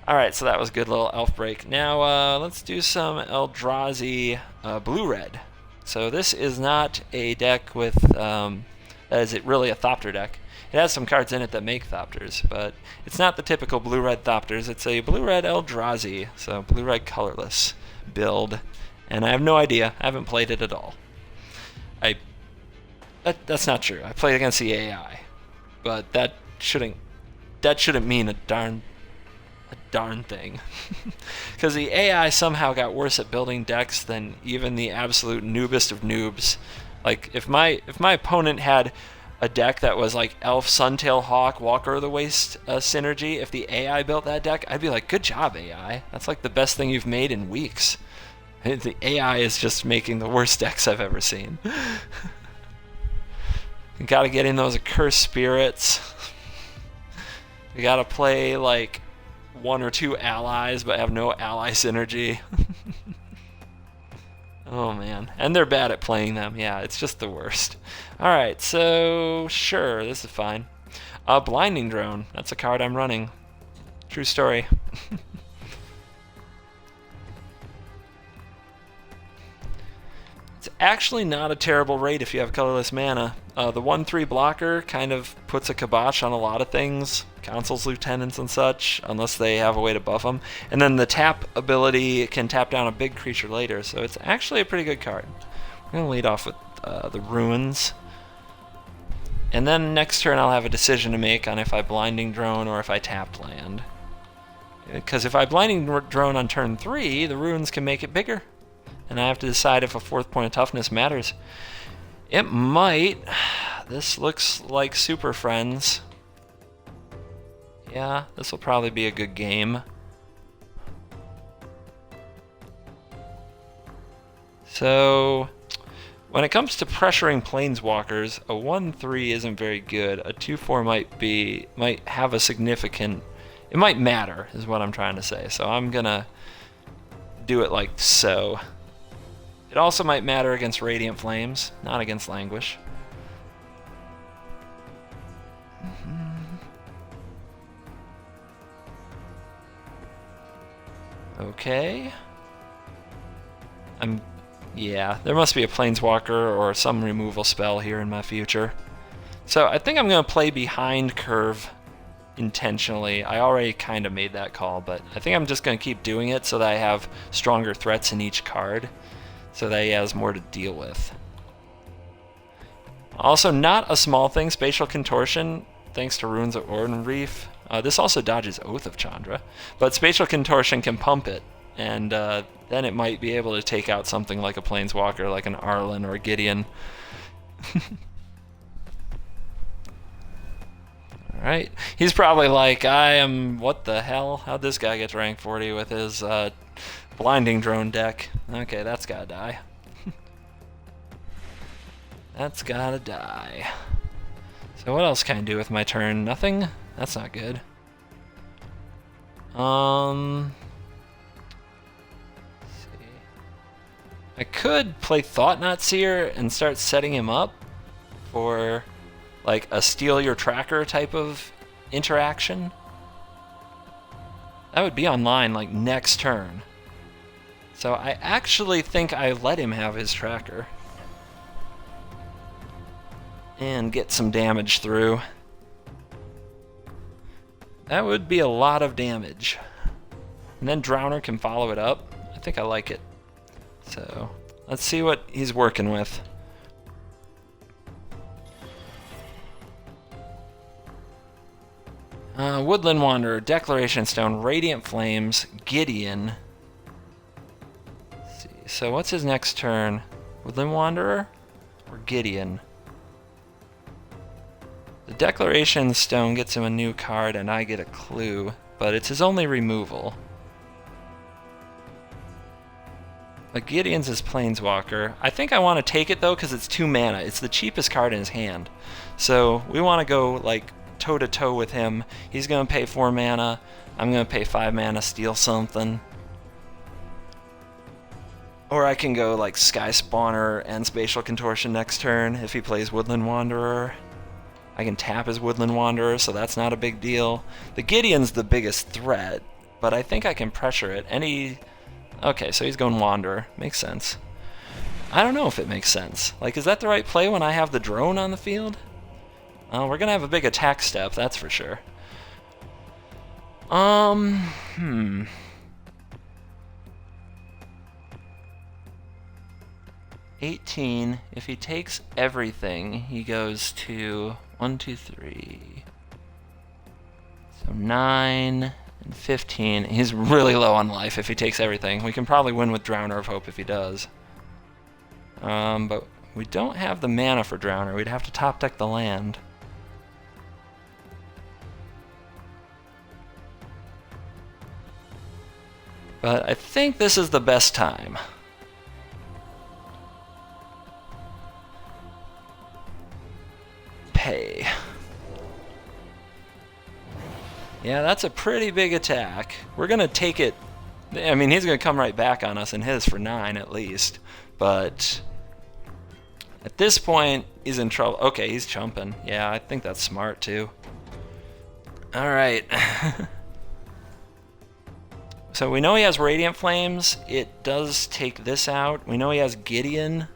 Alright, so that was a good little elf break. Now let's do some Eldrazi blue-red. So this is not a deck with, that is really a Thopter deck. It has some cards in it that make Thopters, but it's not the typical blue-red Thopters. It's a blue-red Eldrazi, so blue-red colorless build. And I have no idea. I haven't played it at all. That's not true. I played against the AI, but that shouldn't mean a darn thing. Because the AI somehow got worse at building decks than even the absolute noobest of noobs. Like if my opponent had a deck that was like Elf, Suntail, Hawk, Walker of the Waste synergy, if the AI built that deck, I'd be like, good job, AI. That's like the best thing you've made in weeks. The AI is just making the worst decks I've ever seen. You gotta get in those accursed spirits. You gotta play like 1 or 2 allies but have no ally synergy. Oh man. And they're bad at playing them. Yeah, it's just the worst. Alright, so sure, this is fine. Blinding Drone. That's a card I'm running. True story. It's actually not a terrible rate if you have colorless mana. The 1/3 blocker kind of puts a kibosh on a lot of things, Council's Lieutenants and such, unless they have a way to buff them. And then the tap ability can tap down a big creature later, so it's actually a pretty good card. We're going to lead off with the Ruins. And then next turn I'll have a decision to make on if I Blinding Drone or if I tapped land. Because if I Blinding Drone on turn 3, the Ruins can make it bigger. And I have to decide if a 4th point of toughness matters. It might. This looks like Super Friends. Yeah, this will probably be a good game. So, when it comes to pressuring Planeswalkers, a 1/3 isn't very good. A 2/4 might have a significant. It might matter, is what I'm trying to say. So I'm gonna do it like so. It also might matter against Radiant Flames, not against Languish. Okay. Yeah, there must be a Planeswalker or some removal spell here in my future. So I think I'm going to play behind curve intentionally. I already kind of made that call, but I think I'm just going to keep doing it so that I have stronger threats in each card, so that he has more to deal with. Also, not a small thing, Spatial Contortion, thanks to Ruins of Orden Reef. This also dodges Oath of Chandra, but Spatial Contortion can pump it, and then it might be able to take out something like a Planeswalker, like an Arlen or a Gideon. Alright, he's probably like, what the hell? How'd this guy get to rank 40 with his Blinding Drone deck? Okay, that's gotta die. That's gotta die. So what else can I do with my turn? Nothing? That's not good. Let's see. I could play Thought-Knot Seer and start setting him up for like a Steal Your Tracker type of interaction. That would be online like next turn. So I actually think I let him have his tracker and get some damage through. That would be a lot of damage. And then Drowner can follow it up. I think I like it. So let's see what he's working with. Woodland Wanderer, Declaration Stone, Radiant Flames, Gideon. Let's see. So what's his next turn? Woodland Wanderer or Gideon? The Declaration Stone gets him a new card and I get a clue, but it's his only removal. But Gideon's his Planeswalker. I think I want to take it though because it's 2 mana. It's the cheapest card in his hand. So we want to go like toe-to-toe with him. He's going to pay 4 mana. I'm going to pay 5 mana, steal something. Or I can go like Sky Spawner and Spatial Contortion next turn if he plays Woodland Wanderer. I can tap his Woodland Wanderer, so that's not a big deal. The Gideon's the biggest threat, but I think I can pressure it. Okay, so he's going Wanderer. Makes sense. I don't know if it makes sense. Like, is that the right play when I have the drone on the field? We're gonna have a big attack step, that's for sure. 18. If he takes everything, he goes to 1, 2, 3. So 9 and 15. He's really low on life if he takes everything. We can probably win with Drowner of Hope if he does. But we don't have the mana for Drowner. We'd have to top deck the land. But I think this is the best time. Pay. Yeah, that's a pretty big attack. We're going to take it. I mean, he's going to come right back on us in his for 9 at least. But at this point, he's in trouble. Okay, he's chumping. Yeah, I think that's smart too. All right. So we know he has Radiant Flames. It does take this out. We know he has Gideon.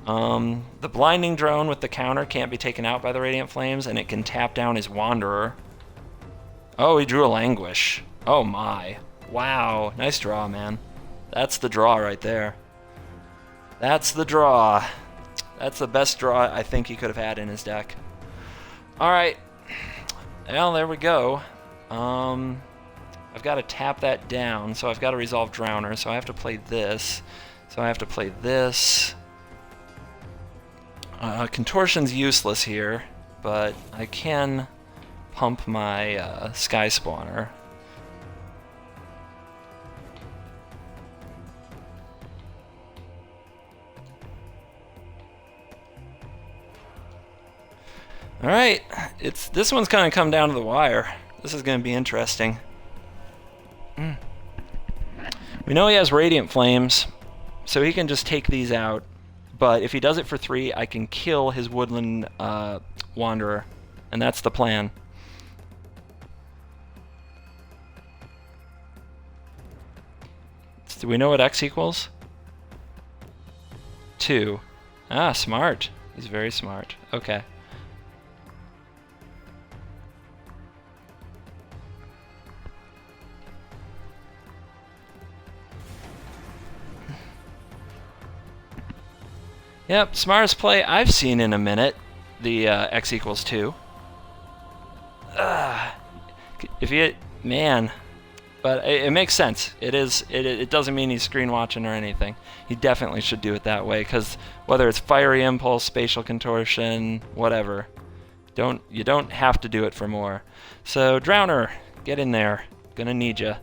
The Blinding Drone with the counter can't be taken out by the Radiant Flames, and it can tap down his Wanderer. Oh, he drew a Languish. Oh my. Wow. Nice draw, man. That's the draw right there. That's the draw. That's the best draw I think he could have had in his deck. Alright. Well, there we go. I've got to tap that down, so I've got to resolve Drowner, so I have to play this. So I have to play this. Contortion's useless here, but I can pump my Sky Spawner. Alright, this one's gonna come down to the wire. This is gonna be interesting. We know he has Radiant Flames, so he can just take these out. But if he does it for 3, I can kill his Woodland Wanderer, and that's the plan. Do we know what X equals? 2. Ah, smart. He's very smart. Okay. Yep, smartest play I've seen in a minute. The X equals 2. If you, man, but it makes sense. It doesn't mean he's screen watching or anything. He definitely should do it that way, because whether it's Fiery Impulse, Spatial Contortion, whatever, you don't have to do it for more. So Drowner, get in there. Gonna need ya.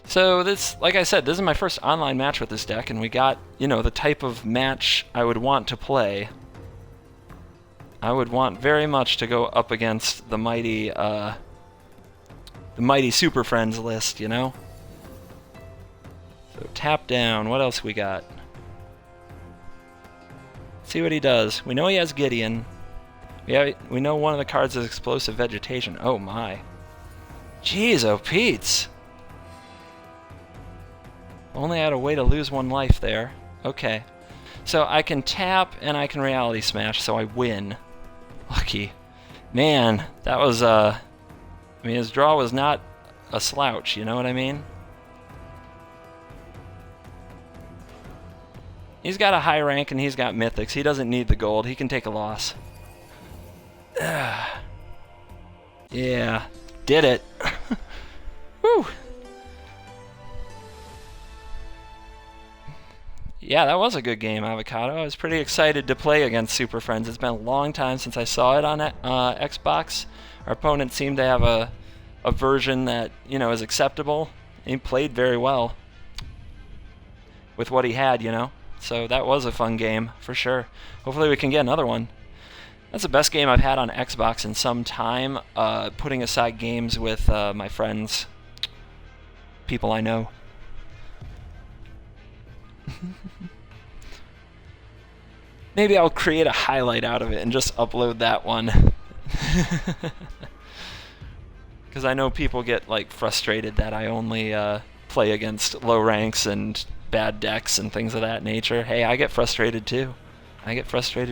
So this, like I said, this is my first online match with this deck, and we got, the type of match I would want to play. I would want very much to go up against the mighty Super Friends list, So tap down. What else we got? See what he does. We know he has Gideon. We know one of the cards is Explosive Vegetation. Oh my. Jeez, oh Pete's. Only had a way to lose 1 life there. Okay. So I can tap and I can Reality Smash, so I win. Lucky. Man, that was, I mean, his draw was not a slouch, you know what I mean? He's got a high rank and he's got Mythics. He doesn't need the gold. He can take a loss. Yeah. Did it. Woo! Yeah, that was a good game, Avocado. I was pretty excited to play against Super Friends. It's been a long time since I saw it on Xbox. Our opponent seemed to have a version that, is acceptable. He played very well with what he had, So that was a fun game, for sure. Hopefully we can get another one. That's the best game I've had on Xbox in some time, putting aside games with my friends, people I know. Maybe I'll create a highlight out of it and just upload that one. Because I know people get like frustrated that I only play against low ranks and bad decks and things of that nature. Hey, I get frustrated too. I get frustrated